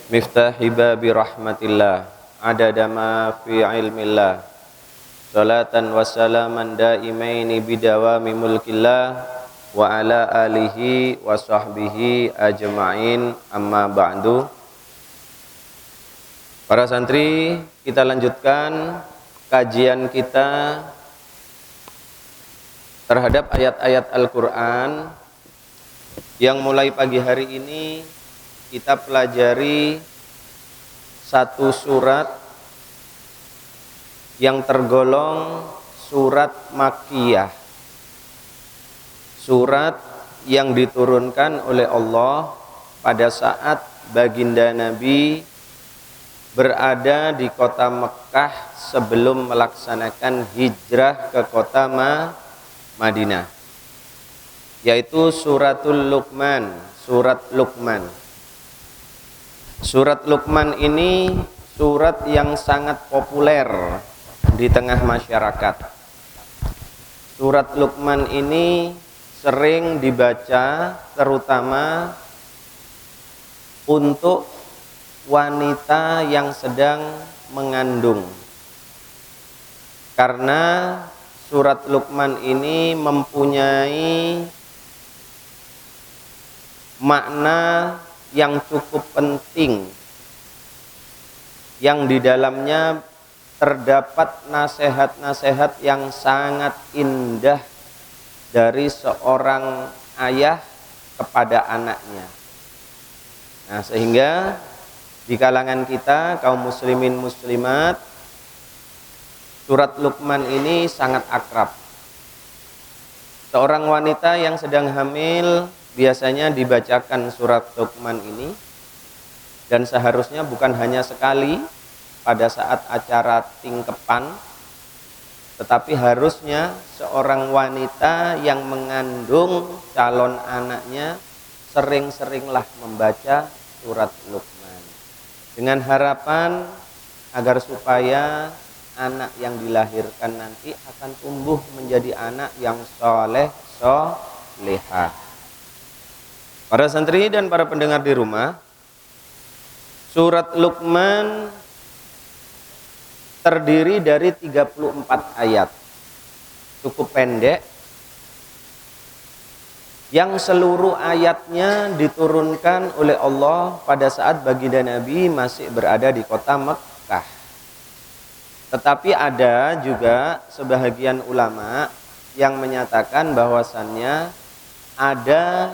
miftahi babi rahmatillah adada ma fi ilmillah salatan wa salaman daimaini bidawami mulkillah wa ala alihi wa sahbihi ajma'in amma ba'du. Para santri, kita lanjutkan kajian kita terhadap ayat-ayat Al-Quran yang mulai pagi hari ini kita pelajari satu surat yang tergolong surat Makkiyah, surat yang diturunkan oleh Allah pada saat baginda Nabi berada di kota Mekkah sebelum melaksanakan hijrah ke kota Madinah, yaitu suratul Luqman, surat Luqman. Surat Luqman ini surat yang sangat populer di tengah masyarakat. Surat Luqman ini sering dibaca terutama untuk wanita yang sedang mengandung, karena surat Luqman ini mempunyai makna yang cukup penting, yang di dalamnya terdapat nasihat-nasihat yang sangat indah dari seorang ayah kepada anaknya. Nah, sehingga di kalangan kita kaum muslimin muslimat, surat Luqman ini sangat akrab. Seorang wanita yang sedang hamil biasanya dibacakan surat Luqman ini, dan seharusnya bukan hanya sekali pada saat acara tingkepan, tetapi harusnya seorang wanita yang mengandung calon anaknya sering-seringlah membaca surat Luqman, dengan harapan agar supaya anak yang dilahirkan nanti akan tumbuh menjadi anak yang soleh solehah. Para santri dan para pendengar di rumah, surat Luqman terdiri dari 34 ayat, cukup pendek, yang seluruh ayatnya diturunkan oleh Allah pada saat baginda Nabi masih berada di kota Mekkah. Tetapi ada juga sebahagian ulama yang menyatakan bahwasannya ada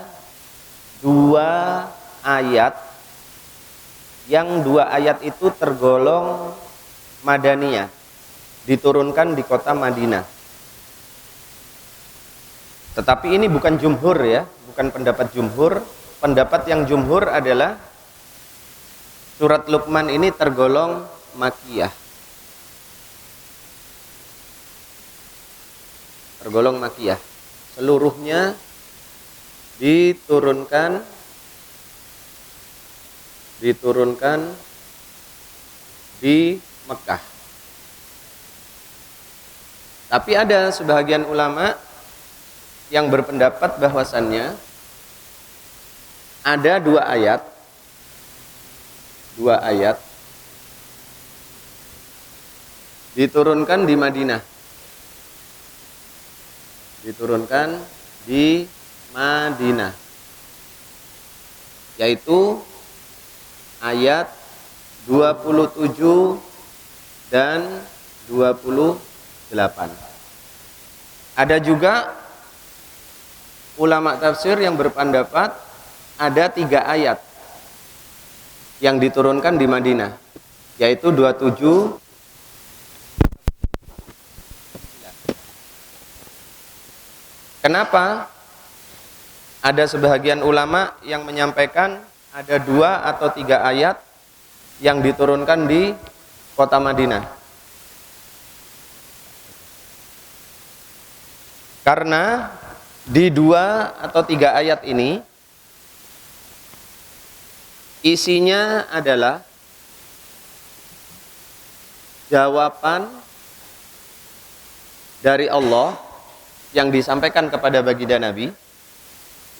dua ayat, yang dua ayat itu tergolong Madaniyah, diturunkan di kota Madinah. Tetapi ini bukan jumhur ya, bukan pendapat jumhur. Pendapat yang jumhur adalah surat Luqman ini tergolong Makkiyah. Tergolong Makkiyah. Seluruhnya diturunkan di Mekkah. Tapi ada sebahagian ulama yang berpendapat bahwasannya ada dua ayat diturunkan di Madinah. Diturunkan di Madinah, yaitu ayat 27 dan 28. Ada juga ulama tafsir yang berpendapat ada 3 ayat yang diturunkan di Madinah, yaitu 27. Kenapa? Ada sebahagian ulama yang menyampaikan ada 2 atau 3 ayat yang diturunkan di kota Madinah. Karena di 2 atau 3 ayat ini isinya adalah jawaban dari Allah yang disampaikan kepada baginda Nabi,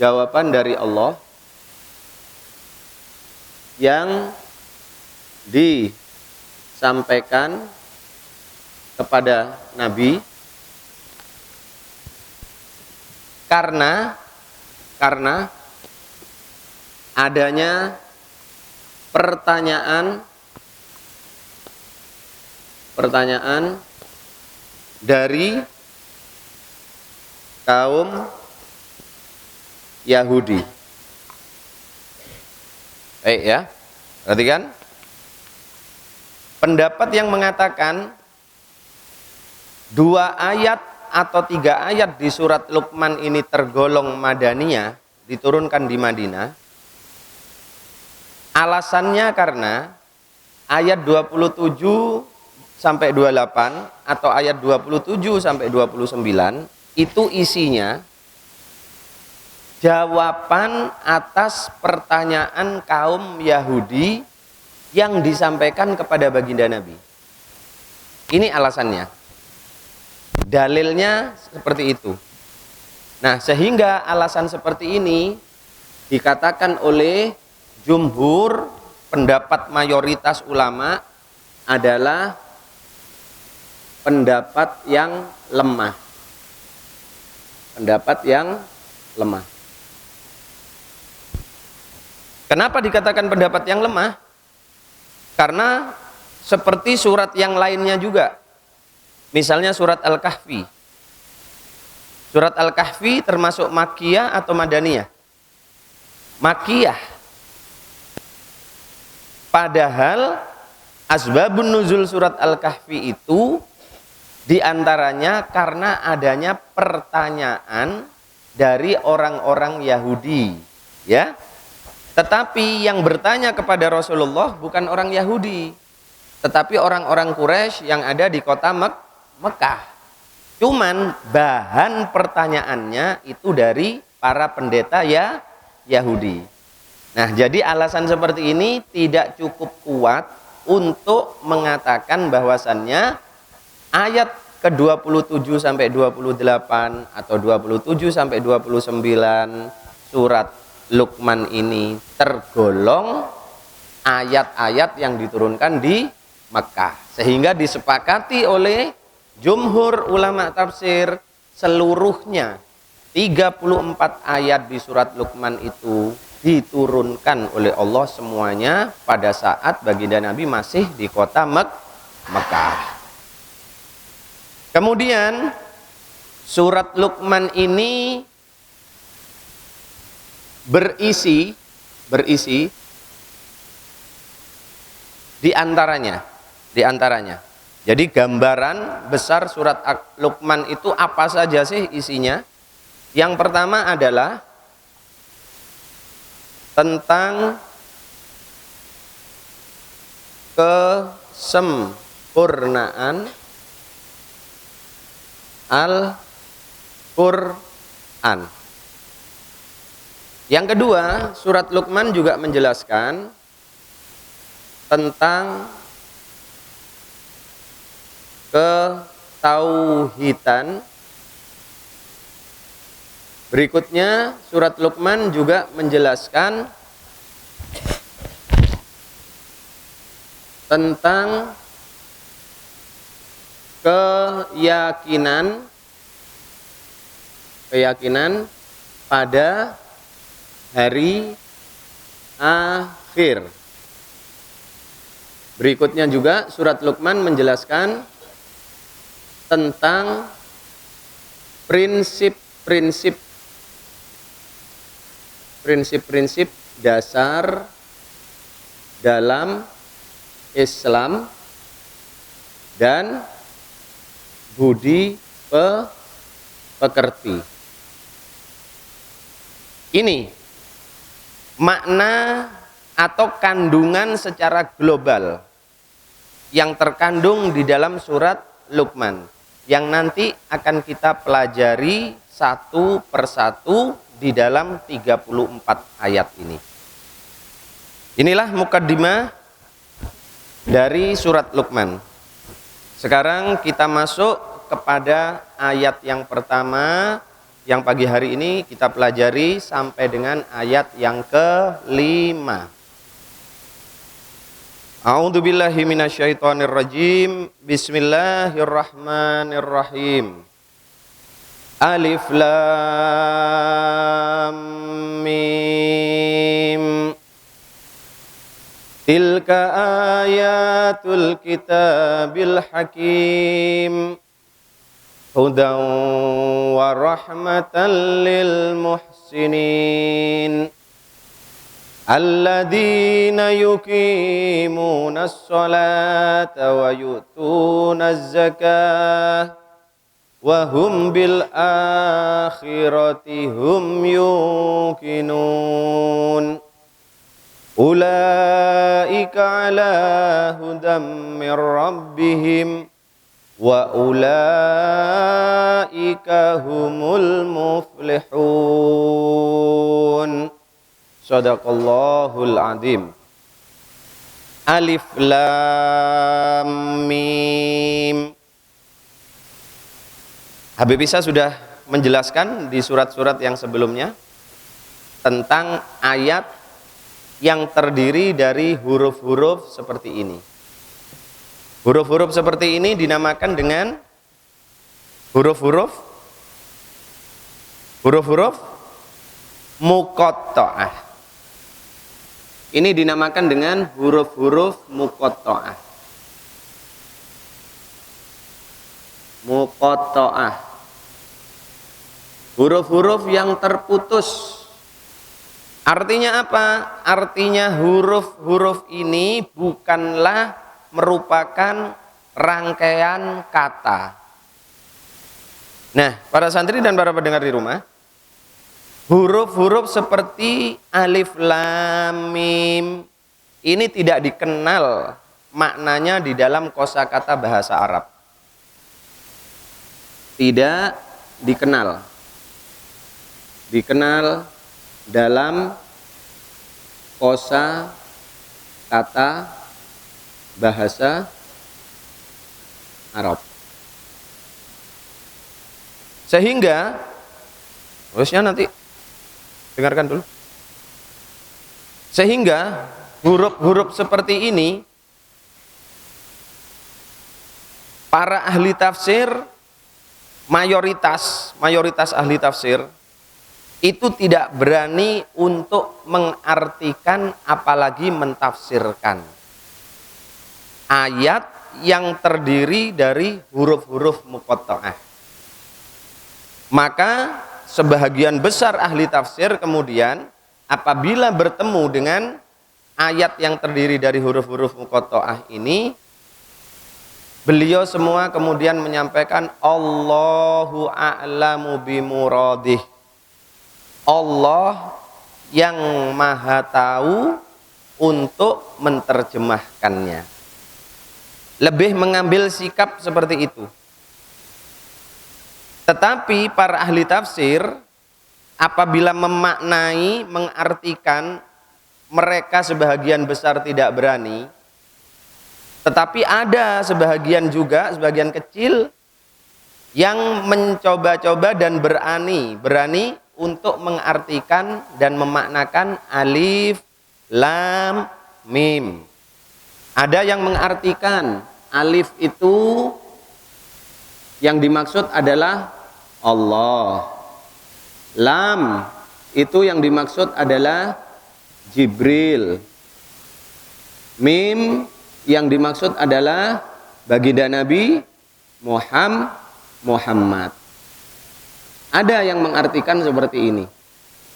jawaban dari Allah yang disampaikan kepada Nabi karena adanya pertanyaan dari kaum Yahudi. Baik ya, perhatikan. Pendapat yang mengatakan 2 ayat atau 3 ayat di surat Luqman ini tergolong madaniyah, diturunkan di Madinah. Alasannya karena ayat 27 sampai 28 atau ayat 27 sampai 29 itu isinya jawaban atas pertanyaan kaum Yahudi yang disampaikan kepada baginda Nabi. Ini alasannya. Dalilnya seperti itu. Nah, sehingga alasan seperti ini dikatakan oleh jumhur, pendapat mayoritas ulama adalah pendapat yang lemah. Pendapat yang lemah. Kenapa dikatakan pendapat yang lemah? Karena seperti surat yang lainnya juga. Misalnya surat Al-Kahfi. Surat Al-Kahfi termasuk Makkiyah atau Madaniyah? Makkiyah. Padahal asbabun nuzul surat Al-Kahfi itu diantaranya karena adanya pertanyaan dari orang-orang Yahudi, ya. Tetapi yang bertanya kepada Rasulullah bukan orang Yahudi, tetapi orang-orang Quraisy yang ada di kota Mekah. Cuman bahan pertanyaannya itu dari para pendeta ya Yahudi. Nah, jadi alasan seperti ini tidak cukup kuat untuk mengatakan bahwasannya ayat ke-27 sampai 28 atau 27 sampai 29 surat Luqman ini tergolong ayat-ayat yang diturunkan di Mekah. Sehingga disepakati oleh jumhur ulama tafsir seluruhnya 34 ayat di surat Luqman itu diturunkan oleh Allah semuanya pada saat baginda Nabi masih di kota Mekah. Kemudian surat Luqman ini berisi di antaranya. Jadi gambaran besar surat Luqman itu apa saja sih isinya? Yang pertama adalah tentang kesempurnaan Al-Quran. Yang kedua, surat Luqman juga menjelaskan tentang ketauhidan. Berikutnya, surat Luqman juga menjelaskan tentang keyakinan pada hari akhir. Berikutnya juga surat Luqman menjelaskan tentang prinsip-prinsip dasar dalam Islam dan budi pekerti. Ini makna atau kandungan secara global yang terkandung di dalam surat Luqman yang nanti akan kita pelajari satu persatu di dalam 34 ayat ini. Inilah mukaddimah dari surat Luqman. Sekarang kita masuk kepada ayat yang pertama yang pagi hari ini kita pelajari sampai dengan ayat yang ke-5. A'udzu billahi minasyaitonir rajim. Bismillahirrahmanirrahim. Alif lam mim. Tilka ayatul kitabil hakim. Hudan wa rahmatan lil muhsinin. Alladzina yuqimunas salata wa yu'tunaz zakah wa hum bil akhirati hum yuqinun. Ulaika ala hudam mir rabbihim wa ulaika humul muflihun. Shadaqallahul adzim. Alif lam mim. Habib Isa sudah menjelaskan di surat-surat yang sebelumnya tentang ayat yang terdiri dari huruf-huruf seperti ini. Huruf-huruf seperti ini dinamakan dengan huruf-huruf muqatta'ah. Ini dinamakan dengan huruf-huruf muqatta'ah. Muqatta'ah. Huruf-huruf yang terputus. Artinya apa? Artinya huruf-huruf ini bukanlah merupakan rangkaian kata. Nah, para santri dan para pendengar di rumah, huruf-huruf seperti alif lam mim ini tidak dikenal maknanya di dalam kosakata bahasa Arab. Tidak dikenal. Dikenal dalam kosakata bahasa Arab. Sehingga harusnya nanti dengarkan dulu. Sehingga huruf-huruf seperti ini para ahli tafsir mayoritas ahli tafsir itu tidak berani untuk mengartikan apalagi mentafsirkan ayat yang terdiri dari huruf-huruf muqatta'ah. Maka sebahagian besar ahli tafsir kemudian apabila bertemu dengan ayat yang terdiri dari huruf-huruf muqatta'ah ini, beliau semua kemudian menyampaikan Allahu a'lamu bimuradih. Allah yang maha tahu untuk menerjemahkannya. Lebih mengambil sikap seperti itu. Tetapi para ahli tafsir apabila memaknai, mengartikan, mereka sebahagian besar tidak berani. Tetapi ada sebahagian juga, sebagian kecil yang mencoba-coba dan berani untuk mengartikan dan memaknakan alif, lam, mim. Ada yang mengartikan alif itu yang dimaksud adalah Allah. Lam itu yang dimaksud adalah Jibril. Mim yang dimaksud adalah baginda Nabi Muhammad. Ada yang mengartikan seperti ini.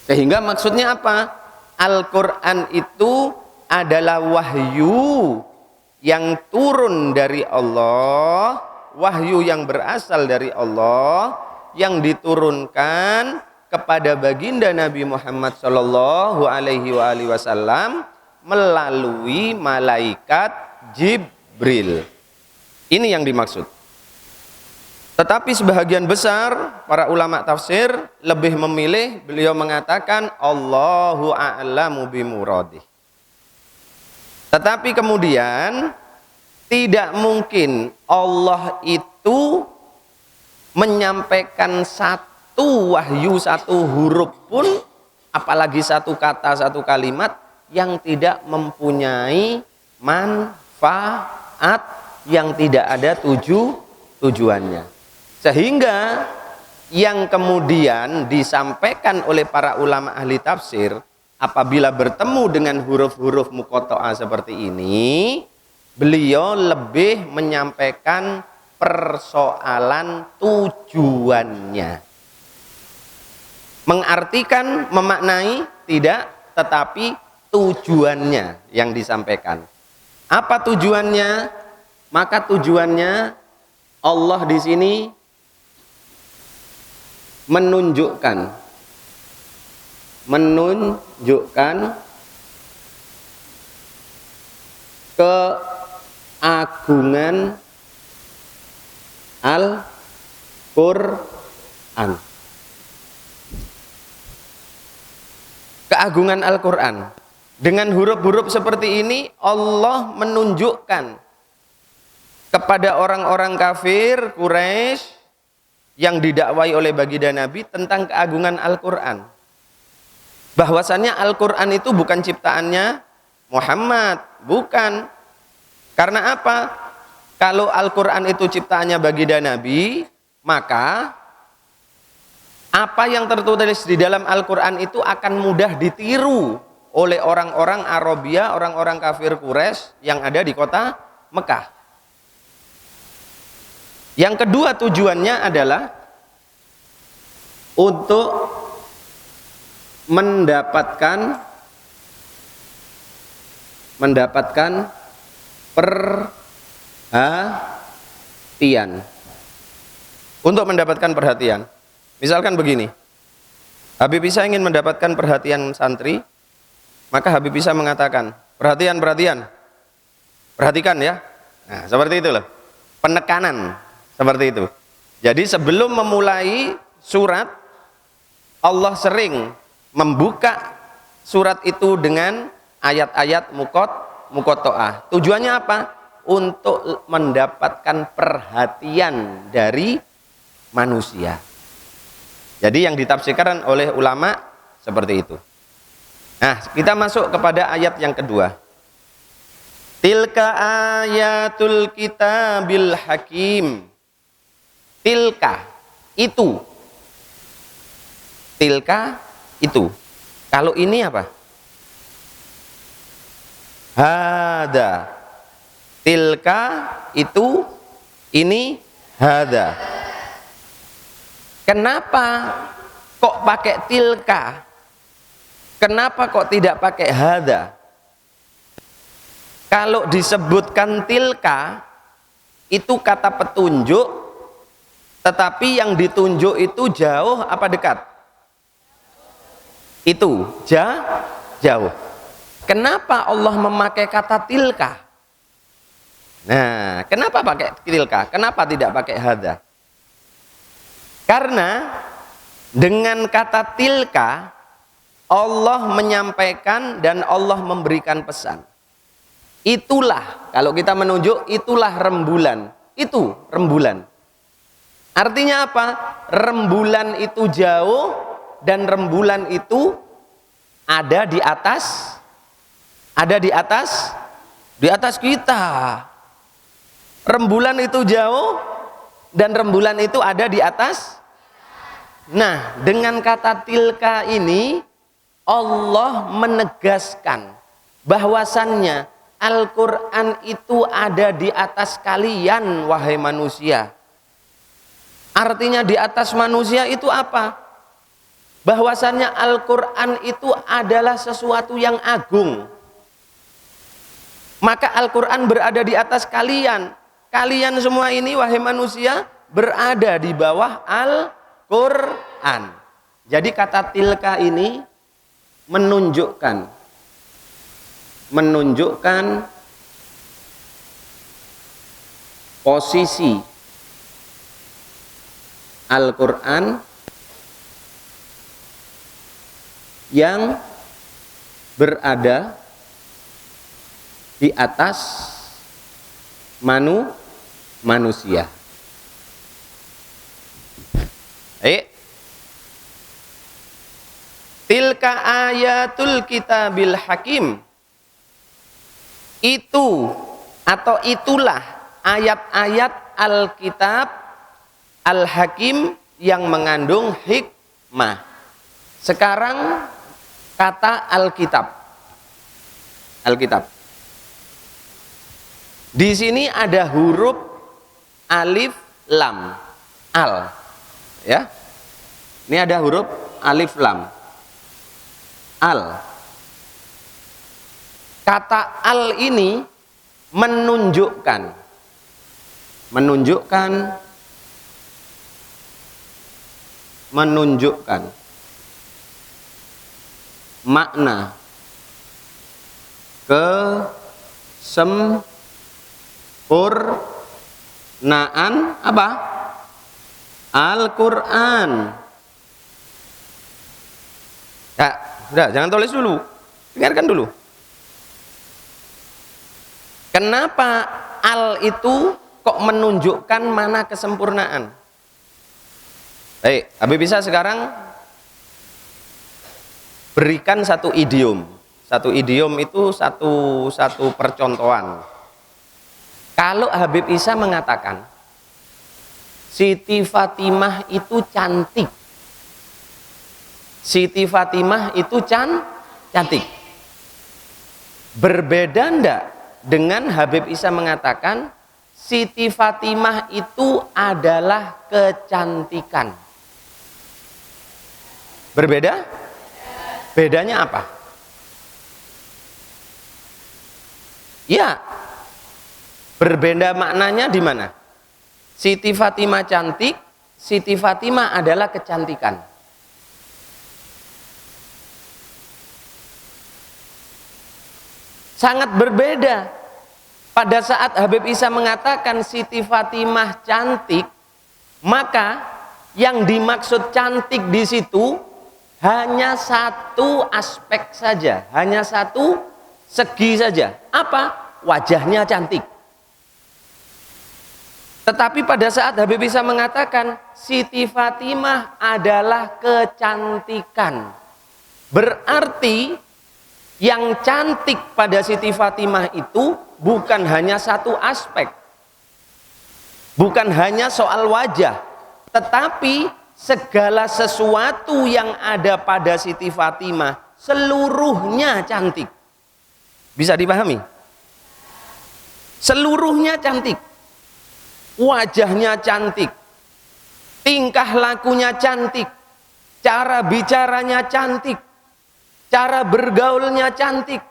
Sehingga maksudnya apa? Al-Quran itu adalah wahyu yang turun dari Allah, wahyu yang berasal dari Allah, yang diturunkan kepada baginda Nabi Muhammad Shallallahu Alaihi Wasallam melalui malaikat Jibril. Ini yang dimaksud. Tetapi sebahagian besar para ulama tafsir lebih memilih, beliau mengatakan Allahu a'lamu bimuradih. Tetapi kemudian tidak mungkin Allah itu menyampaikan satu wahyu, satu huruf pun, apalagi satu kata, satu kalimat yang tidak mempunyai manfaat yang tidak ada tujuannya. Sehingga yang kemudian disampaikan oleh para ulama ahli tafsir, apabila bertemu dengan huruf-huruf muqatta'ah seperti ini, beliau lebih menyampaikan persoalan tujuannya. Mengartikan, memaknai tidak, tetapi tujuannya yang disampaikan. Apa tujuannya? Maka tujuannya Allah di sini menunjukkan keagungan Al-Qur'an. Keagungan Al-Qur'an. Dengan huruf-huruf seperti ini Allah menunjukkan kepada orang-orang kafir Quraisy yang didakwai oleh baginda Nabi tentang keagungan Al-Qur'an. Bahwasannya Al-Qur'an itu bukan ciptaannya Muhammad, bukan. Karena apa? Kalau Al-Qur'an itu ciptaannya baginda Nabi, maka apa yang tertulis di dalam Al-Qur'an itu akan mudah ditiru oleh orang-orang Arabia, orang-orang kafir Quraisy yang ada di kota Mekah. Yang kedua tujuannya adalah untuk mendapatkan perhatian. Untuk mendapatkan perhatian. Misalkan begini, Habib Isa ingin mendapatkan perhatian santri, maka Habib Isa mengatakan, perhatian, perhatikan ya. Nah, seperti itu loh, penekanan, seperti itu. Jadi sebelum memulai surat, Allah sering membuka surat itu dengan ayat-ayat muqatta'ah. Tujuannya apa? Untuk mendapatkan perhatian dari manusia. Jadi yang ditafsirkan oleh ulama seperti itu. Nah, kita masuk kepada ayat yang kedua. Tilka ayatul kitabil hakim. Tilka itu. Tilka itu. Kalau ini apa? Hada. Tilka itu, ini hada. Kenapa kok pakai tilka? Kenapa kok tidak pakai hada? Kalau disebutkan tilka, itu kata petunjuk, tetapi yang ditunjuk itu jauh apa dekat? Itu jauh. Kenapa Allah memakai kata tilka? Nah, kenapa pakai tilka? Kenapa tidak pakai hada? Karena dengan kata tilka Allah menyampaikan dan Allah memberikan pesan. Itulah, kalau kita menunjuk, itulah rembulan. Itu rembulan. Artinya apa? Rembulan itu jauh dan rembulan itu ada di atas kita. Rembulan itu jauh dan rembulan itu ada di atas. Nah, dengan kata tilka ini Allah menegaskan bahwasannya Al-Qur'an itu ada di atas kalian wahai manusia. Artinya di atas manusia itu apa? Bahwasannya Al-Qur'an itu adalah sesuatu yang agung. Maka Al-Qur'an berada di atas kalian. Kalian semua ini wahai manusia berada di bawah Al-Qur'an. Jadi kata tilka ini menunjukkan posisi Al-Qur'an yang berada di atas manusia. Tilka ayatul kitabil hakim. Itu atau itulah ayat-ayat Alkitab Al-Hakim yang mengandung hikmah. Sekarang kata Alkitab. Alkitab. Di sini ada huruf alif lam. Al. Ya. Ini ada huruf alif lam. Al. Kata al ini menunjukkan makna kesempurnaan apa? Al-Quran. Ya, sudah, jangan tulis dulu, dengarkan dulu. Kenapa al itu kok menunjukkan mana kesempurnaan? Baik, Habib bisa sekarang berikan satu idiom. Satu idiom itu satu percontohan. Kalau Habib Isa mengatakan Siti Fatimah itu cantik. Siti Fatimah itu cantik. Berbeda ndak dengan Habib Isa mengatakan Siti Fatimah itu adalah kecantikan? Berbeda? Bedanya apa? Ya, berbeda maknanya di mana? Siti Fatimah cantik, Siti Fatimah adalah kecantikan. Sangat berbeda. Pada saat Habib Isa mengatakan Siti Fatimah cantik, maka yang dimaksud cantik di situ hanya satu aspek saja, hanya satu segi saja. Apa? Wajahnya cantik. Tetapi pada saat Habib Isa mengatakan Siti Fatimah adalah kecantikan, berarti yang cantik pada Siti Fatimah itu bukan hanya satu aspek, bukan hanya soal wajah, tetapi segala sesuatu yang ada pada Siti Fatimah seluruhnya cantik. Bisa dipahami? Seluruhnya cantik. Wajahnya cantik, tingkah lakunya cantik, cara bicaranya cantik, cara bergaulnya cantik.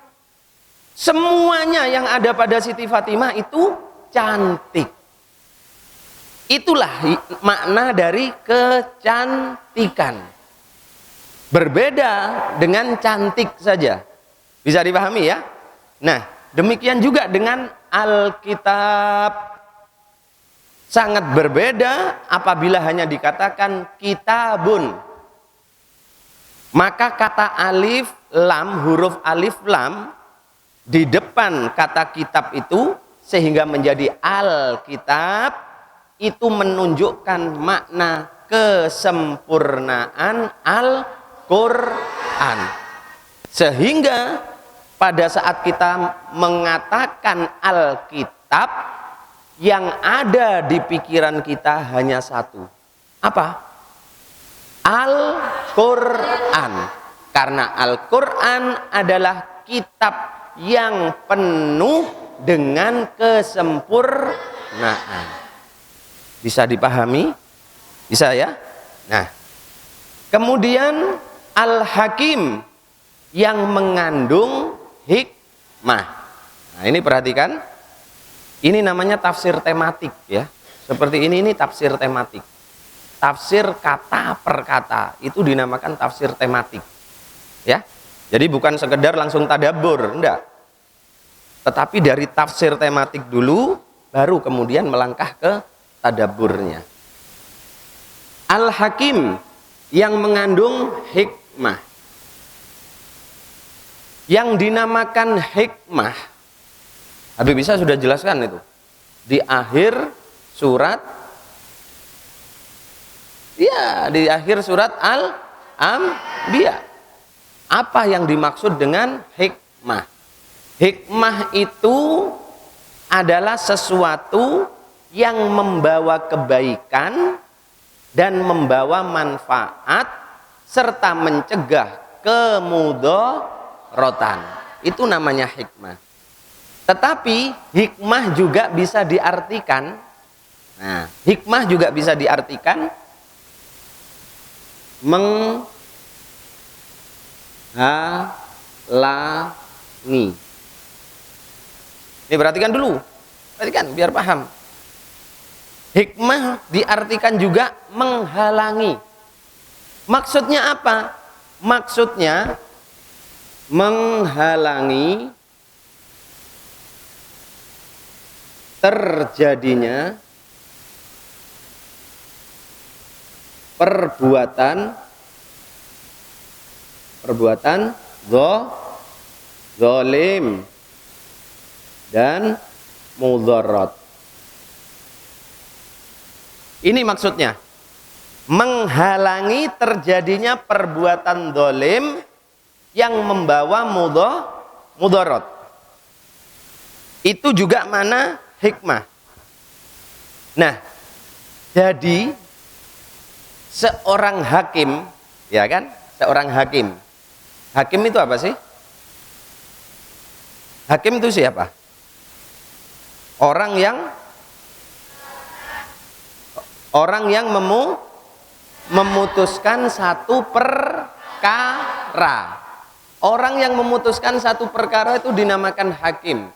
Semuanya yang ada pada Siti Fatimah itu cantik. Itulah makna dari kecantikan. Berbeda dengan cantik saja. Bisa dipahami ya? Nah, demikian juga dengan Alkitab. Sangat berbeda apabila hanya dikatakan kitabun. Maka kata alif lam, huruf alif lam di depan kata kitab itu sehingga menjadi Alkitab, itu menunjukkan makna kesempurnaan Al-Quran. Sehingga pada saat kita mengatakan Alkitab, yang ada di pikiran kita hanya satu. Apa? Al-Quran. Karena Al-Quran adalah kitab yang penuh dengan kesempurnaan. Bisa dipahami? Bisa ya? Nah, kemudian Al-Hakim yang mengandung hikmah. Nah, ini perhatikan. Ini namanya tafsir tematik ya. Seperti ini tafsir tematik. Tafsir kata per kata itu dinamakan tafsir tematik. Ya. Jadi bukan sekedar langsung tadabbur, enggak. Tetapi dari tafsir tematik dulu baru kemudian melangkah ke tadabburnya. Al-Hakim yang mengandung hikmah. Yang dinamakan hikmah, Habib Isa sudah jelaskan itu di akhir surat, ya di akhir surat Al-Anbiya. Apa yang dimaksud dengan hikmah? Hikmah itu adalah sesuatu yang membawa kebaikan dan membawa manfaat serta mencegah kemudaratan. Itu namanya hikmah. Tetapi hikmah juga bisa diartikan, nah, hikmah juga bisa diartikan menghalangi. Ini perhatikan dulu, perhatikan biar paham. Hikmah diartikan juga menghalangi. Maksudnya apa? Maksudnya menghalangi terjadinya perbuatan zalim dan mudarat. Ini maksudnya, menghalangi terjadinya perbuatan zalim yang membawa mudarat. Itu juga mana hikmah. Nah, jadi seorang hakim, ya kan? Seorang hakim. Hakim itu apa sih? Hakim itu siapa? Orang yang memutuskan satu perkara. Orang yang memutuskan satu perkara itu dinamakan hakim.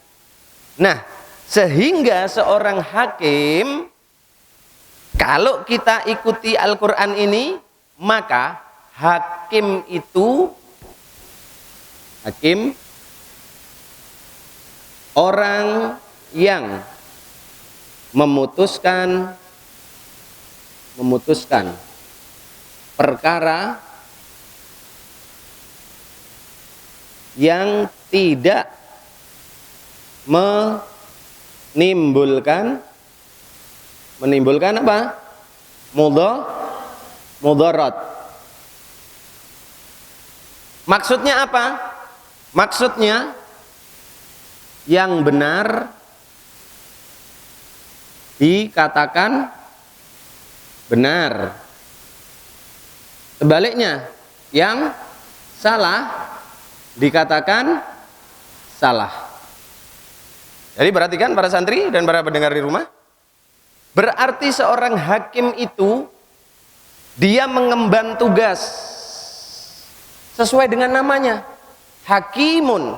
Nah, sehingga seorang hakim, kalau kita ikuti Al-Quran ini, maka hakim itu orang yang memutuskan perkara yang tidak menimbulkan apa? Mudarat. Maksudnya apa? Maksudnya yang benar dikatakan benar. Sebaliknya, yang salah dikatakan salah. Jadi perhatikan para santri dan para pendengar di rumah. Berarti seorang hakim itu dia mengemban tugas sesuai dengan namanya. Hakimun,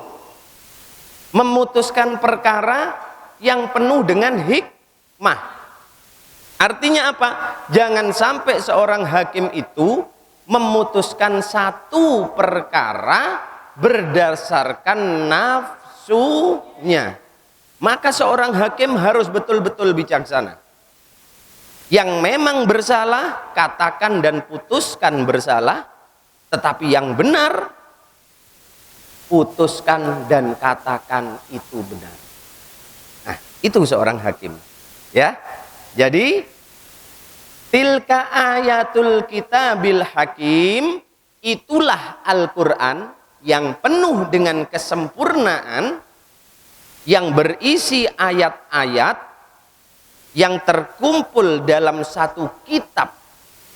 memutuskan perkara yang penuh dengan hikmah. Artinya apa? Jangan sampai seorang hakim itu memutuskan satu perkara berdasarkan nafsunya. Maka seorang hakim harus betul-betul bijaksana. Yang memang bersalah, katakan dan putuskan bersalah. Tetapi yang benar, putuskan dan katakan itu benar. Nah, itu seorang hakim. Ya, jadi tilka ayatul kitabil hakim, itulah Al-Quran yang penuh dengan kesempurnaan, yang berisi ayat-ayat yang terkumpul dalam satu kitab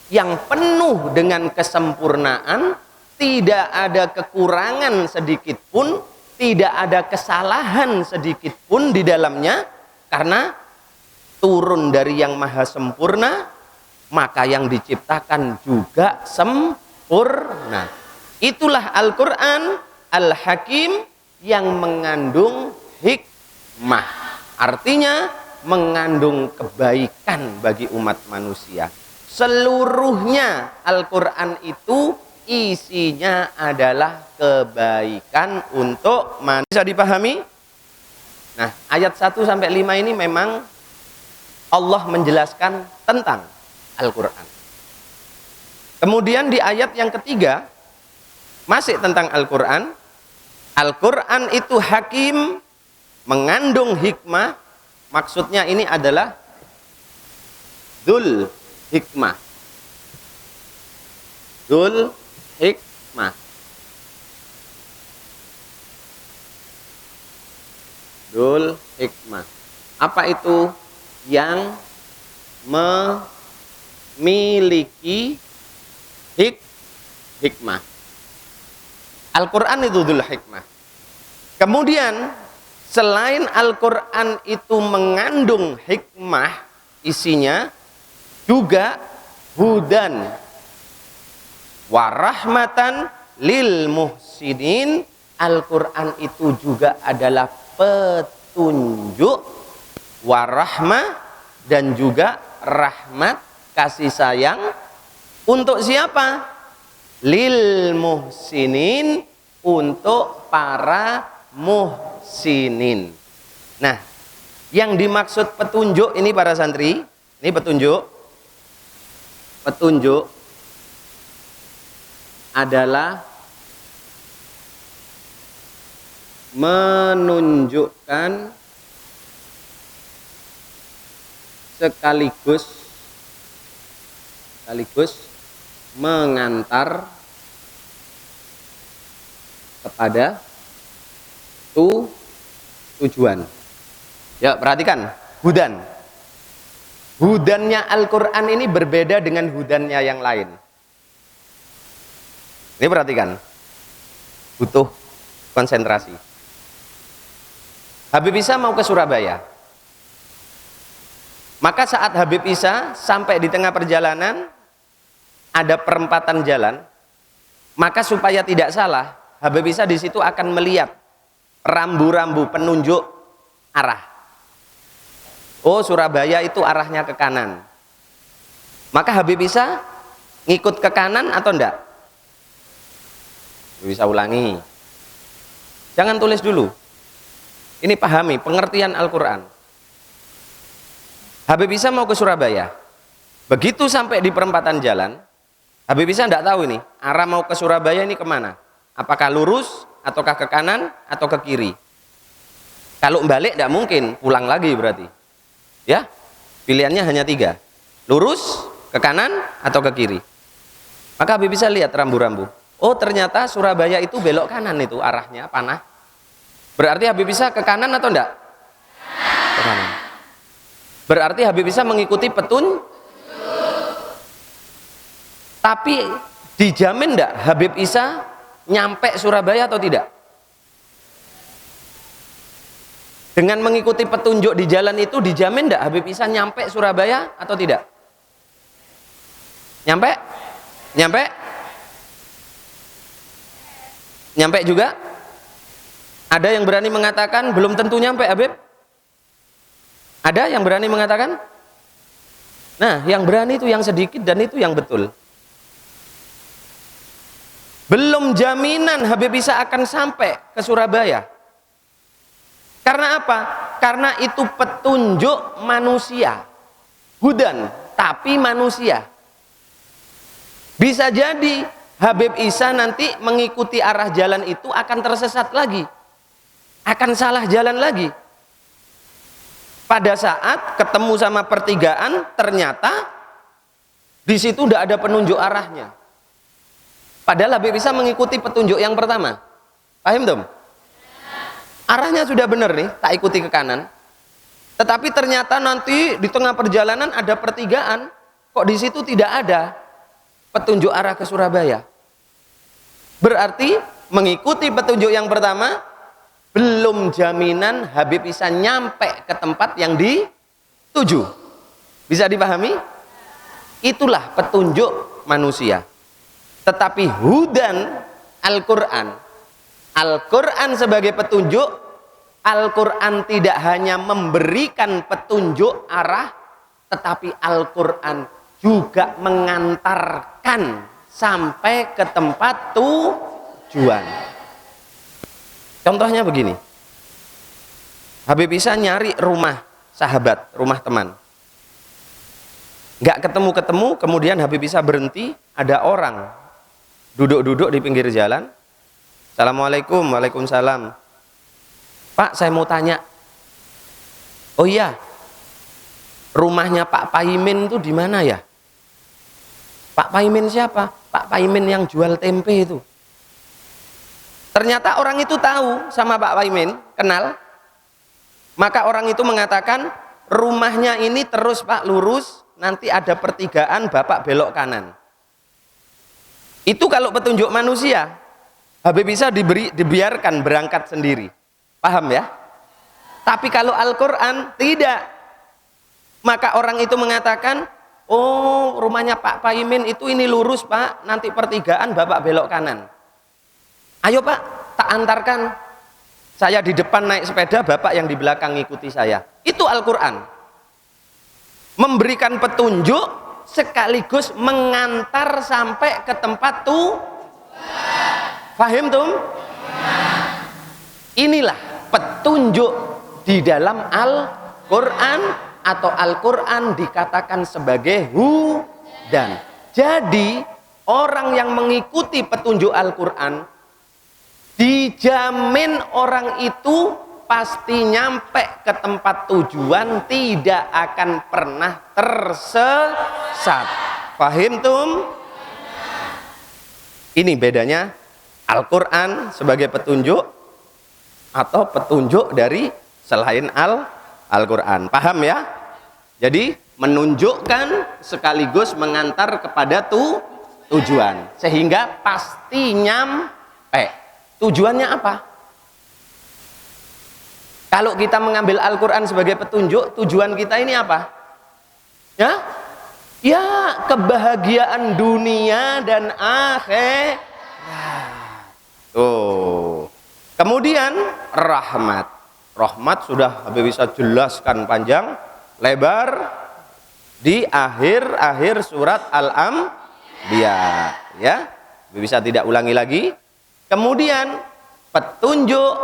yang penuh dengan kesempurnaan, tidak ada kekurangan sedikit pun, tidak ada kesalahan sedikit pun di dalamnya, karena turun dari yang maha sempurna, maka yang diciptakan juga sempurna. Itulah Al-Quran Al-Hakim yang mengandung hikmah. Artinya mengandung kebaikan bagi umat manusia. Seluruhnya Al-Quran itu isinya adalah kebaikan untuk manusia. Bisa dipahami? Nah, ayat 1 sampai 5 ini memang Allah menjelaskan tentang Al-Quran. Kemudian di ayat yang ketiga masih tentang Al-Quran. Al-Quran itu hakim, mengandung hikmah. Maksudnya ini adalah dzul hikmah. Dzul hikmah. Dzul hikmah. Apa itu? Yang memiliki hikmah. Al-Quran itu dzul hikmah. Kemudian selain Al-Quran itu mengandung hikmah, isinya juga hudan warahmatan lil muhsinin. Al-Quran itu juga adalah petunjuk, warahmah, dan juga rahmat, kasih sayang untuk siapa? Lil muhsinin, untuk para muhsinin. Nah, yang dimaksud petunjuk ini para santri, ini petunjuk adalah menunjukkan sekaligus mengantar kepada tujuan. Ya, perhatikan, hudan. Hudannya Al-Quran ini berbeda dengan hudannya yang lain. Ini perhatikan, butuh konsentrasi. Habib Isa mau ke Surabaya. Maka saat Habib Isa sampai di tengah perjalanan, ada perempatan jalan. Maka supaya tidak salah, Habib Isa di situ akan melihat rambu-rambu penunjuk arah. Oh, Surabaya itu arahnya ke kanan. Maka Habib Isa ngikut ke kanan atau enggak? Bisa ulangi. Jangan tulis dulu. Ini pahami pengertian Al-Quran. Habib Isa mau ke Surabaya. Begitu sampai di perempatan jalan, Habib Isa enggak tahu ini arah mau ke Surabaya ini kemana. Apakah lurus, ataukah ke kanan, atau ke kiri. Kalau balik enggak mungkin, pulang lagi berarti. Ya, pilihannya hanya 3. Lurus, ke kanan, atau ke kiri. Maka Habib Isa lihat rambu-rambu. Oh, ternyata Surabaya itu belok kanan itu arahnya, panah. Berarti Habib Isa ke kanan atau enggak? Ke kanan. Berarti Habib Isa mengikuti Tapi dijamin enggak Habib Isa nyampe Surabaya atau tidak? Dengan mengikuti petunjuk di jalan itu dijamin enggak Habib Isa nyampe Surabaya atau tidak? Nyampe? Nyampe? Nyampe juga? Ada yang berani mengatakan belum tentu nyampe, Habib? Ada yang berani mengatakan? Nah, yang berani itu yang sedikit dan itu yang betul. Belum jaminan Habib Isa akan sampai ke Surabaya. Karena apa? Karena itu petunjuk manusia. Hudan, tapi manusia. Bisa jadi Habib Isa nanti mengikuti arah jalan itu akan tersesat lagi. Akan salah jalan lagi. Pada saat ketemu sama pertigaan, ternyata di situ tidak ada penunjuk arahnya. Padahal Habib Isa mengikuti petunjuk yang pertama. Paham dong? Arahnya sudah benar nih, tak ikuti ke kanan. Tetapi ternyata nanti di tengah perjalanan ada pertigaan, kok di situ tidak ada petunjuk arah ke Surabaya. Berarti mengikuti petunjuk yang pertama belum jaminan Habib Isa nyampe ke tempat yang dituju. Bisa dipahami? Itulah petunjuk manusia. Tetapi hudan Al-Quran, Al-Quran sebagai petunjuk, Al-Quran tidak hanya memberikan petunjuk arah, tetapi Al-Quran juga mengantarkan sampai ke tempat tujuan. Contohnya begini, Habib Isa nyari rumah sahabat, rumah teman. Nggak ketemu-ketemu, kemudian Habib Isa berhenti, ada orang duduk-duduk di pinggir jalan. Assalamualaikum, waalaikumsalam. Pak, saya mau tanya. Oh iya, rumahnya Pak Paimin itu di mana ya? Pak Paimin siapa? Pak Paimin yang jual tempe itu. Ternyata orang itu tahu sama Pak Paimin, kenal. Maka orang itu mengatakan, rumahnya ini terus Pak lurus, nanti ada pertigaan Bapak belok kanan. Itu kalau petunjuk manusia, Habib bisa dibiarkan berangkat sendiri. Paham ya? Tapi kalau Al-Quran tidak. Maka orang itu mengatakan, oh rumahnya Pak Paimin itu ini lurus Pak, nanti pertigaan Bapak belok kanan. Ayo Pak, tak antarkan. Saya di depan naik sepeda, Bapak yang di belakang ngikuti saya. Itu Al-Quran. Memberikan petunjuk sekaligus mengantar sampai ke tempat tuh. Fahim tuh? Inilah petunjuk di dalam Al-Quran, atau Al-Quran dikatakan sebagai hudan. Jadi orang yang mengikuti petunjuk Al-Quran dijamin orang itu pasti nyampe ke tempat tujuan, tidak akan pernah tersesat. Fahim tum? Ini bedanya Al-Quran sebagai petunjuk atau petunjuk dari selain Al-Quran. Paham ya? Jadi menunjukkan sekaligus mengantar kepada tujuan, sehingga pasti nyampe. Tujuannya apa? Kalau kita mengambil Al-Quran sebagai petunjuk, tujuan kita ini apa? Ya, ya kebahagiaan dunia dan akhirat. Tuh. Kemudian rahmat. Rahmat sudah Habib bisa jelaskan panjang lebar di akhir surat Al-Anbiya. Ya, Habib bisa tidak ulangi lagi. Kemudian petunjuk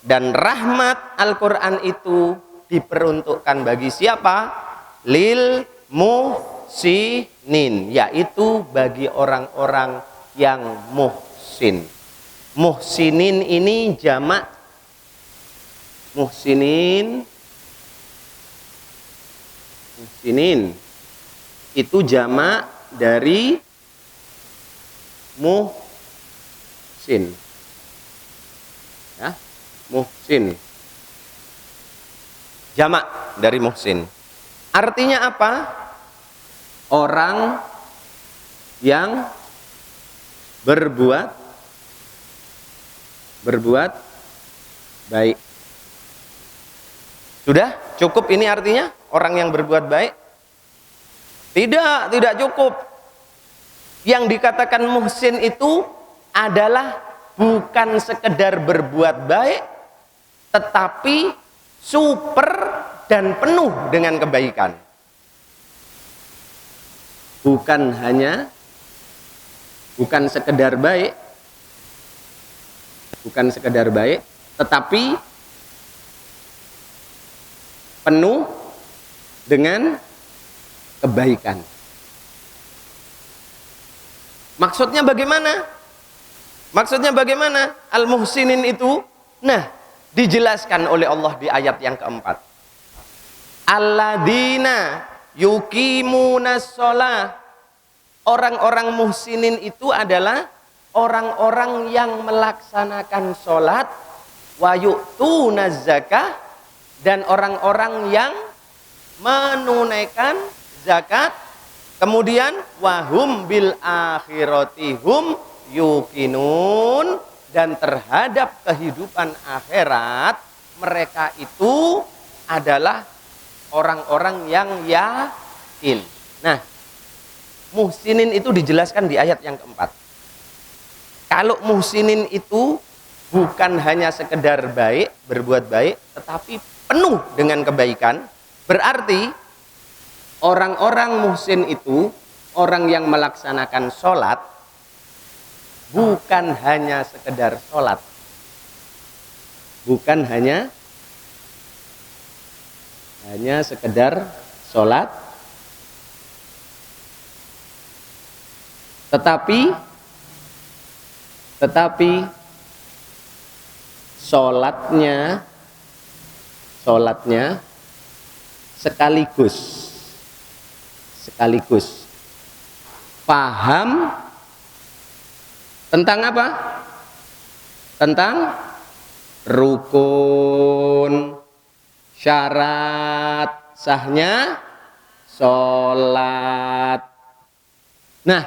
dan rahmat Al-Quran itu diperuntukkan bagi siapa? Lil muhsinin, yaitu bagi orang-orang yang muhsin. Muhsinin ini jamak. Muhsinin itu jamak dari muhsin. Ya, muhsin. Jamak dari muhsin. Artinya apa? Orang yang berbuat baik. Sudah cukup ini artinya orang yang berbuat baik? Tidak cukup. Yang dikatakan muhsin itu adalah bukan sekedar berbuat baik, tetapi super dan penuh dengan kebaikan. Bukan sekedar baik, tetapi penuh dengan kebaikan. Maksudnya bagaimana? Al-muhsinin itu, nah, dijelaskan oleh Allah di ayat yang keempat. Alladzina yuqimunas shalah. Orang-orang muhsinin itu adalah orang-orang yang melaksanakan sholat, wa yu'tunaz zakah, dan orang-orang yang menunaikan zakat. Kemudian wahum bil akhirati hum yuqinun, dan terhadap kehidupan akhirat mereka itu adalah orang-orang yang yakin. Nah, muhsinin itu dijelaskan di ayat yang keempat. Kalau muhsinin itu bukan hanya sekedar baik, berbuat baik, tetapi penuh dengan kebaikan, berarti orang-orang muhsin itu orang yang melaksanakan sholat, bukan hanya sekedar sholat, bukan hanya sekedar sholat, tetapi sholatnya sekaligus paham tentang apa? Tentang rukun, syarat sahnya sholat. Nah,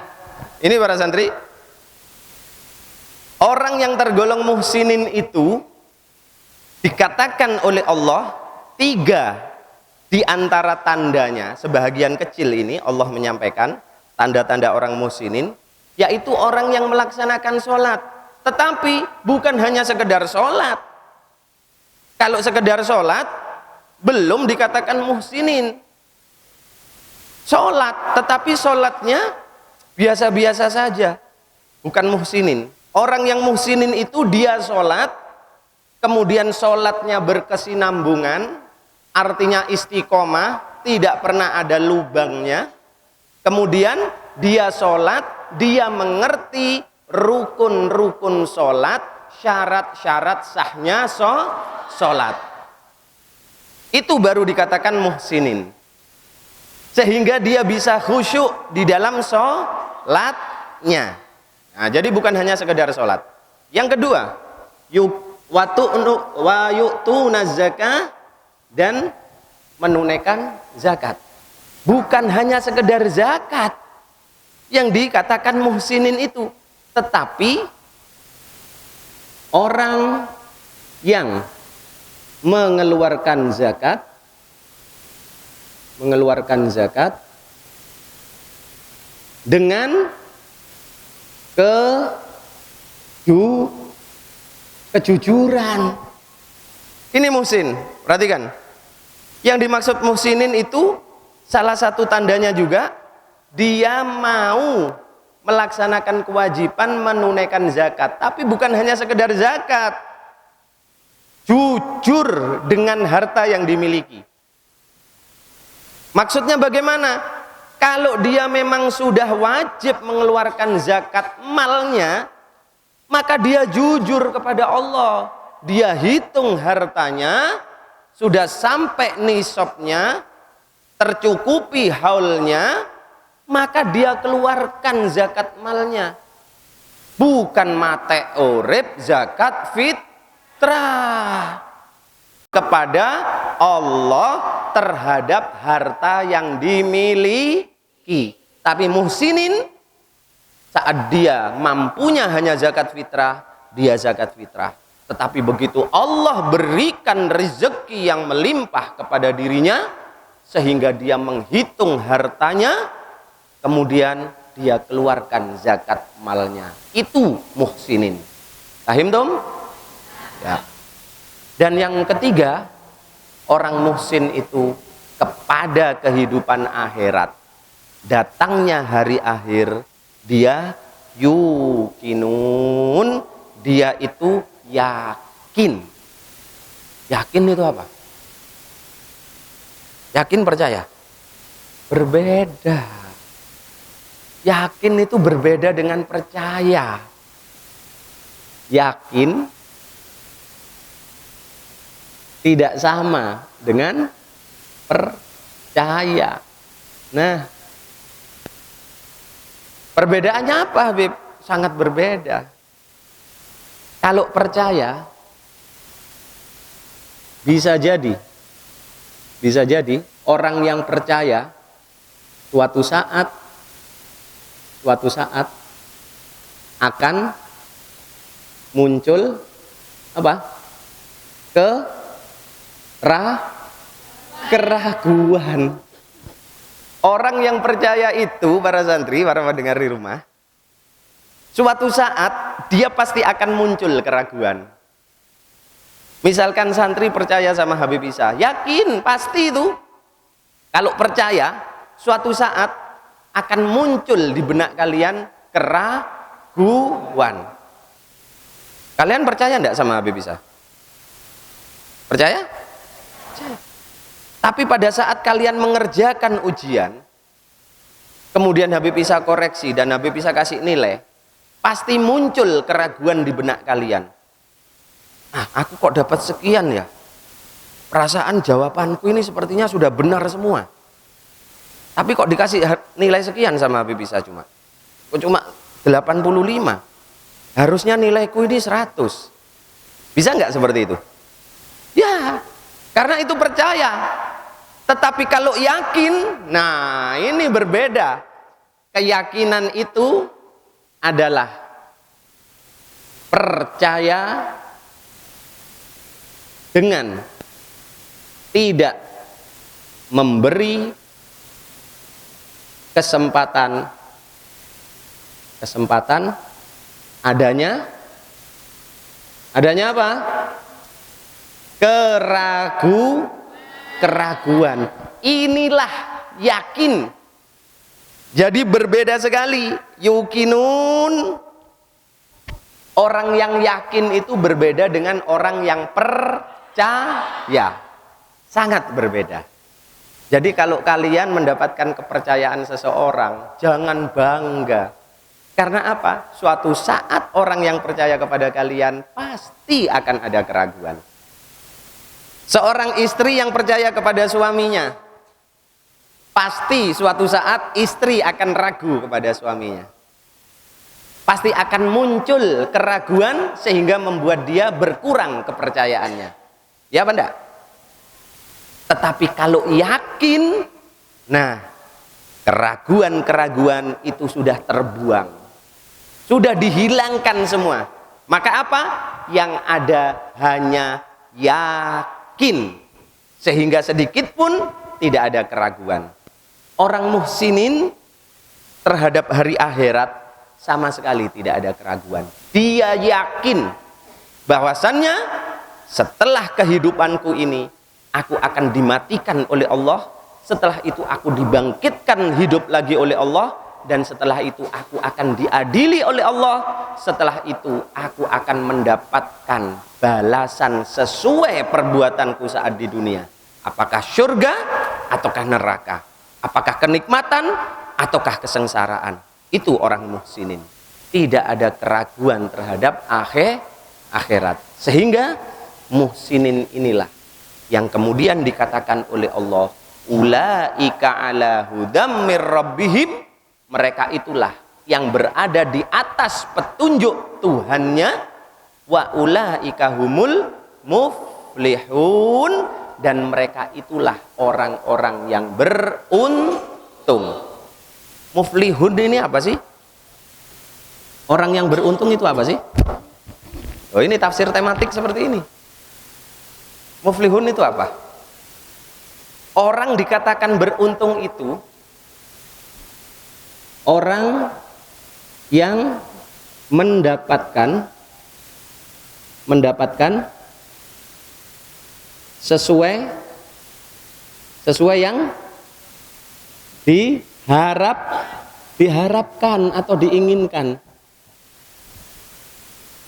ini para santri, orang yang tergolong muhsinin itu dikatakan oleh Allah 3 di antara tandanya, sebahagian kecil ini Allah menyampaikan tanda-tanda orang muhsinin, yaitu orang yang melaksanakan sholat, tetapi bukan hanya sekedar sholat. Kalau sekedar sholat belum dikatakan muhsinin. Sholat, tetapi sholatnya biasa-biasa saja, bukan muhsinin. Orang yang muhsinin itu dia sholat, kemudian sholatnya berkesinambungan, artinya istiqomah, tidak pernah ada lubangnya. Kemudian dia sholat, dia mengerti rukun-rukun sholat, syarat-syarat sahnya sholat. Itu baru dikatakan muhsinin. Sehingga dia bisa khusyuk di dalam sholatnya. Nah, jadi bukan hanya sekedar sholat. Yang kedua, wa yu'tuna zakah, dan menunaikan zakat. Bukan hanya sekedar zakat yang dikatakan muhsinin itu, tetapi orang yang mengeluarkan zakat dengan kejujuran. Ini muhsin, perhatikan. Yang dimaksud muhsinin itu salah satu tandanya juga dia mau melaksanakan kewajiban menunaikan zakat, tapi bukan hanya sekedar zakat, jujur dengan harta yang dimiliki. Maksudnya bagaimana? Kalau dia memang sudah wajib mengeluarkan zakat malnya, maka dia jujur kepada Allah. Dia hitung hartanya, sudah sampai nisabnya, tercukupi haulnya, maka dia keluarkan zakat malnya. Bukan mate urip, zakat fitrah kepada Allah terhadap harta yang dimiliki. Tapi muhsinin, saat dia mampunya hanya zakat fitrah, dia zakat fitrah. Tetapi begitu Allah berikan rezeki yang melimpah kepada dirinya, sehingga dia menghitung hartanya, kemudian dia keluarkan zakat malnya. Itu muhsinin. Paham dong? Ya. Dan yang ketiga, orang muhsin itu kepada kehidupan akhirat. Datangnya hari akhir, dia yukinun, dia itu yakin. Yakin itu apa? Yakin percaya? Berbeda. Yakin itu berbeda dengan percaya. Yakin tidak sama dengan percaya. Nah, perbedaannya apa, Habib? Sangat berbeda. Kalau percaya, bisa jadi orang yang percaya suatu saat akan muncul apa? Keraguan. Orang yang percaya itu, para santri, para pendengar di rumah, suatu saat dia pasti akan muncul keraguan. Misalkan santri percaya sama Habib Isa, yakin pasti itu. Kalau percaya, suatu saat akan muncul di benak kalian keraguan. Kalian percaya enggak sama Habib Isa? Percaya? Tapi pada saat kalian mengerjakan ujian, kemudian Habib Isa koreksi dan Habib Isa kasih nilai, pasti muncul keraguan di benak kalian. Ah, aku kok dapat sekian ya? Perasaan jawabanku ini sepertinya sudah benar semua. Tapi kok dikasih nilai sekian sama Habib Isa cuma 85. Harusnya nilaiku ini 100. Bisa nggak seperti itu? Ya. Karena itu percaya. Tetapi kalau yakin, nah ini berbeda. Keyakinan itu adalah percaya dengan tidak memberi kesempatan adanya apa? Keraguan. Inilah yakin. Jadi berbeda sekali. Yukinun, orang yang yakin itu berbeda dengan orang yang percaya. Sangat berbeda. Jadi kalau kalian mendapatkan kepercayaan seseorang, jangan bangga. Karena apa? Suatu saat orang yang percaya kepada kalian pasti akan ada keraguan. Seorang istri yang percaya kepada suaminya, pasti suatu saat istri akan ragu kepada suaminya. Pasti akan muncul keraguan sehingga membuat dia berkurang kepercayaannya. Ya apa enggak? Tetapi kalau yakin, nah keraguan-keraguan itu sudah terbuang. Sudah dihilangkan semua. Maka apa? Yang ada hanya yakin. Sehingga sedikit pun tidak ada keraguan. Orang muhsinin terhadap hari akhirat sama sekali tidak ada keraguan. Dia yakin bahwasannya setelah kehidupanku ini aku akan dimatikan oleh Allah, setelah itu aku dibangkitkan hidup lagi oleh Allah, dan setelah itu aku akan diadili oleh Allah, setelah itu aku akan mendapatkan balasan sesuai perbuatanku saat di dunia. Apakah surga ataukah neraka, apakah kenikmatan ataukah kesengsaraan. Itu orang muhsinin, tidak ada keraguan terhadap akhirat. Sehingga muhsinin inilah yang kemudian dikatakan oleh Allah, ulaika ala hudam mir rabbihim, mereka itulah yang berada di atas petunjuk Tuhannya, wa ulaika humul muflihun, dan mereka itulah orang-orang yang beruntung. Muflihun ini apa sih? Orang yang beruntung itu apa sih? Oh, ini tafsir tematik seperti ini. Muflihun itu apa? Orang dikatakan beruntung itu orang yang mendapatkan sesuai yang diharapkan atau diinginkan.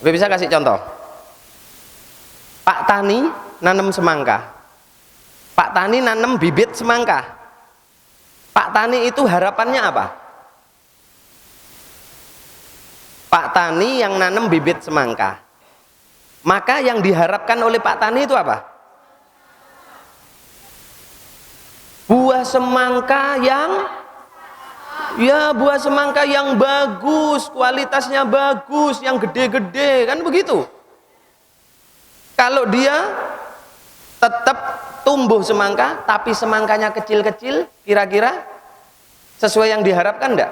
Bisa kasih contoh? Pak Tani nanam semangka. Pak Tani nanam bibit semangka. Pak Tani itu harapannya apa? Pak Tani yang nanam bibit semangka. Maka yang diharapkan oleh Pak Tani itu apa? Buah semangka buah semangka yang bagus, kualitasnya bagus, yang gede-gede, kan begitu. Kalau dia tetap tumbuh semangka, tapi semangkanya kecil-kecil, kira-kira sesuai yang diharapkan enggak?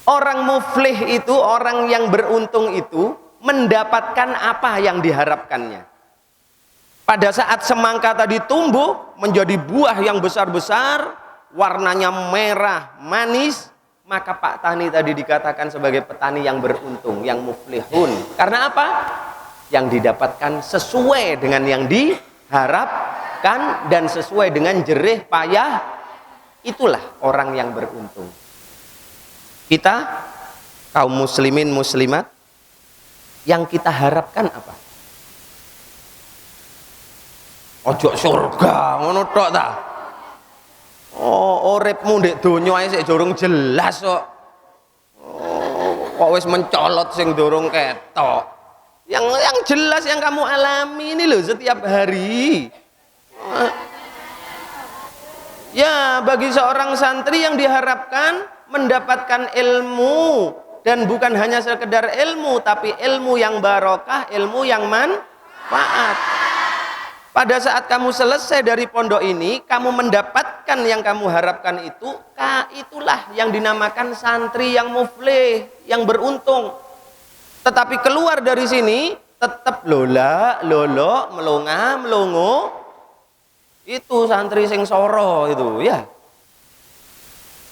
Orang muflih itu, orang yang beruntung itu mendapatkan apa yang diharapkannya. Pada saat semangka tadi tumbuh menjadi buah yang besar-besar, warnanya merah, manis, maka Pak Tani tadi dikatakan sebagai petani yang beruntung, yang muflihun. Karena apa? Yang didapatkan sesuai dengan yang diharapkan dan sesuai dengan jerih payah. Itulah orang yang beruntung. Kita kaum muslimin muslimat, yang kita harapkan apa? Ojo surga ngono tok ta. Oh, uripmu ndek donya ae sik durung jelas kok. Kok wis mencolot sing durung ketok. Yang jelas yang kamu alami ini loh setiap hari. Ya, bagi seorang santri yang diharapkan mendapatkan ilmu, dan bukan hanya sekedar ilmu, tapi ilmu yang barokah, ilmu yang bermanfaat. Pada saat kamu selesai dari pondok ini, kamu mendapatkan yang kamu harapkan itu, itulah yang dinamakan santri yang muflih, yang beruntung. Tetapi keluar dari sini tetap lola, lolo, melonga, melongo. Itu santri sing soro itu, ya.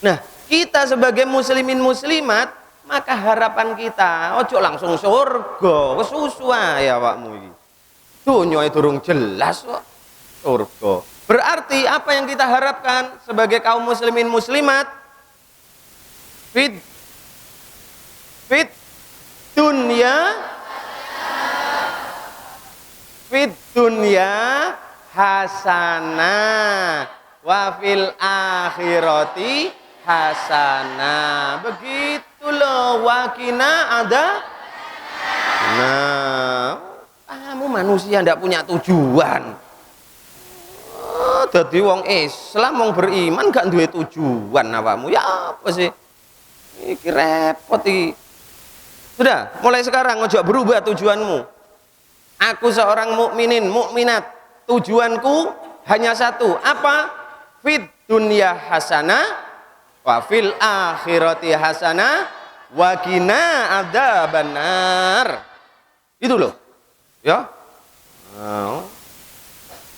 Nah, kita sebagai muslimin muslimat, maka harapan kita ojo langsung surga, kesusu ya awakmu iki. Dunya durung jelas kok surga. Berarti apa yang kita harapkan sebagai kaum muslimin muslimat? Fit dunya hasanah wa fil akhirati hasanah. Begitu loh, wakina ada. Nah, kamu manusia ndak punya tujuan. Jadi wong Islam, wong beriman gak duwe tujuan awakmu. Ya apa sih? Iki repot iki. Sudah, mulai sekarang ojo berubah tujuanmu. Aku seorang mukminin, mukminat. Tujuanku hanya satu. Apa? Fid dunya hasanah wa fil akhirati hasanah wa qina adzabannar. Itu loh. Ya.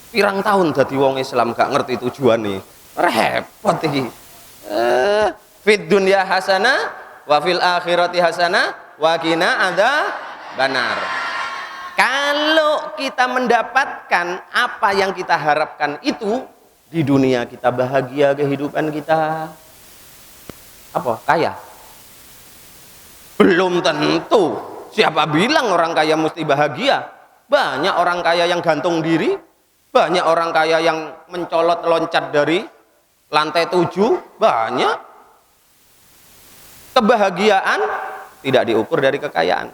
Pirang tahun dadi wong Islam gak ngerti tujuan nih. Repot iki. Fid dunya hasanah wa fil akhirati hasanah wa qina adzabannar. Kalau kita mendapatkan apa yang kita harapkan itu, di dunia kita bahagia, kehidupan kita apa? Kaya? Belum tentu. Siapa bilang orang kaya mesti bahagia? Banyak orang kaya yang gantung diri, banyak orang kaya yang mencolot loncat dari lantai 7, banyak. Kebahagiaan tidak diukur dari kekayaan.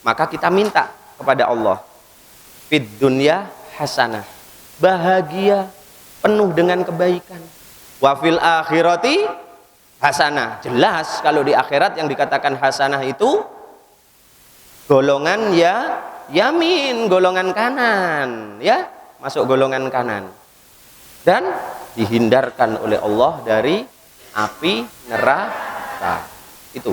Maka kita minta kepada Allah, fid dunya hasanah, bahagia penuh dengan kebaikan, wa fil akhirati hasanah. Jelas kalau di akhirat yang dikatakan hasanah itu golongan ya yamin, golongan kanan, ya, masuk golongan kanan dan dihindarkan oleh Allah dari api neraka. Itu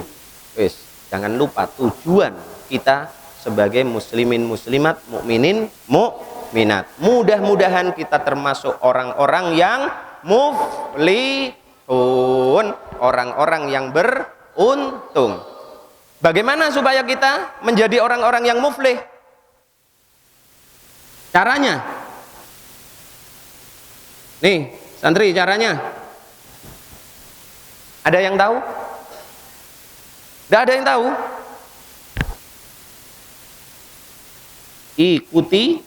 wis, jangan lupa tujuan kita sebagai muslimin muslimat, mukminin mukminat. Mudah-mudahan kita termasuk orang-orang yang muflihun, orang-orang yang beruntung. Bagaimana supaya kita menjadi orang-orang yang muflih? Caranya? Nih, santri, caranya. Ada yang tahu? Tidak ada yang tahu? Ikuti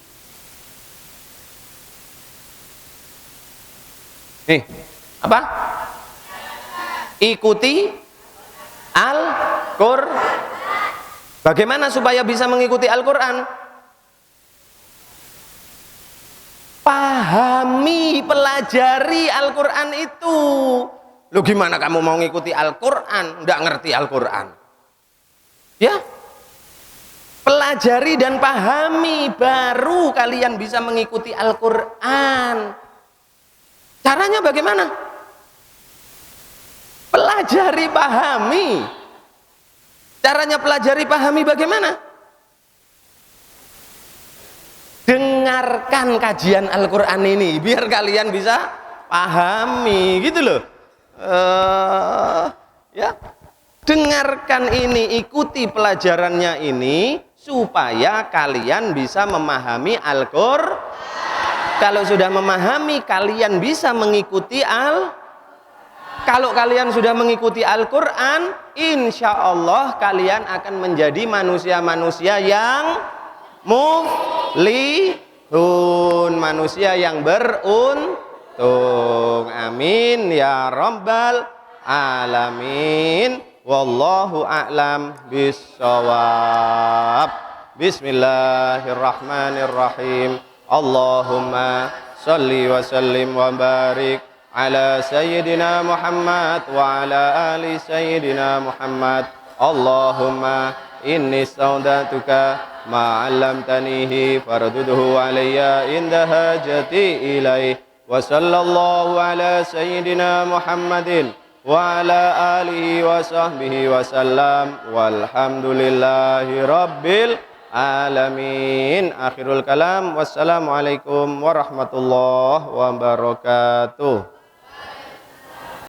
apa? Ikuti Al-Qur'an. Bagaimana supaya bisa mengikuti Al-Qur'an? Pahami, pelajari Al-Qur'an itu. Lu gimana kamu mau ngikuti Al-Qur'an nggak ngerti Al-Qur'an? Ya, pelajari dan pahami, baru kalian bisa mengikuti Al-Qur'an. Caranya bagaimana? Pelajari, pahami. Caranya pelajari, pahami bagaimana? Dengarkan kajian Al-Qur'an ini biar kalian bisa pahami, gitu loh. Ya, dengarkan ini, ikuti pelajarannya ini supaya kalian bisa memahami Al-Qur'an. Kalau sudah memahami, kalian bisa mengikuti Kalau kalian sudah mengikuti Al-Qur'an, insya Allah kalian akan menjadi manusia-manusia yang muflihun, manusia yang beruntung. Amin ya rabbal alamin. Wallahu a'lam bissawab. Bismillahirrahmanirrahim. Allahumma salli wa sallim wa barik ala sayyidina Muhammad wa ala ali sayyidina Muhammad. Allahumma inni saudatuka ما علمتنيه فردده علي عند حاجتي إليه وصلى الله على سيدنا محمد وعلى آله وصحبه وسلم والحمد لله رب العالمين. Akhirul kalam, wassalamualaikum warahmatullahi wabarakatuh.